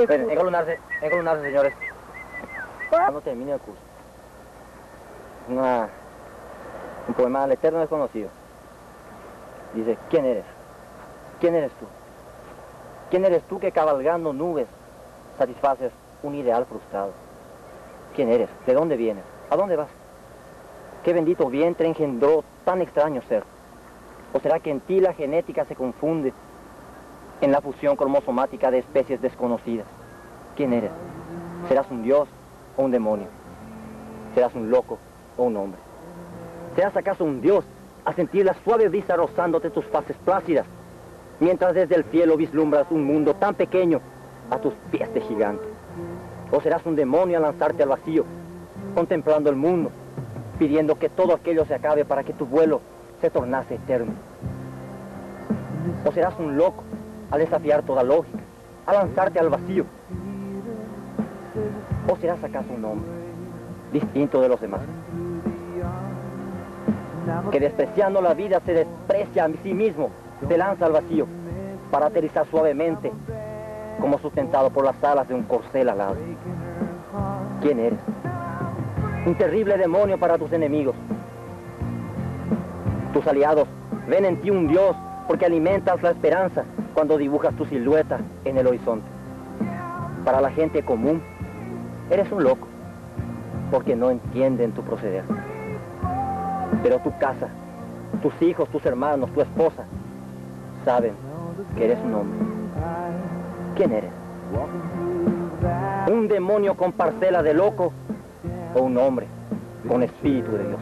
Bueno, encolumnarse, señores. Cuando termine el curso. Un poema al eterno desconocido. Dice, ¿quién eres? ¿Quién eres tú? ¿Quién eres tú que cabalgando nubes satisfaces un ideal frustrado? ¿Quién eres? ¿De dónde vienes? ¿A dónde vas? ¿Qué bendito vientre engendró tan extraño ser? ¿O será que en ti la genética se confunde en la fusión cromosomática de especies desconocidas? ¿Quién eres? ¿Serás un dios o un demonio? ¿Serás un loco o un hombre? ¿Serás acaso un dios a sentir la suave brisa rozándote tus faces plácidas, mientras desde el cielo vislumbras un mundo tan pequeño a tus pies de gigante? ¿O serás un demonio a lanzarte al vacío, contemplando el mundo, pidiendo que todo aquello se acabe para que tu vuelo se tornase eterno? ¿O serás un loco al desafiar toda lógica, a lanzarte al vacío? ¿O serás acaso un hombre distinto de los demás, que despreciando la vida se desprecia a sí mismo, se lanza al vacío para aterrizar suavemente como sustentado por las alas de un corcel alado? ¿Quién eres? Un terrible demonio para tus enemigos. Tus aliados ven en ti un dios porque alimentas la esperanza cuando dibujas tu silueta en el horizonte. Para la gente común, eres un loco porque no entienden tu proceder. Pero tu casa, tus hijos, tus hermanos, tu esposa, saben que eres un hombre. ¿Quién eres? ¿Un demonio con parcela de loco o un hombre con espíritu de Dios?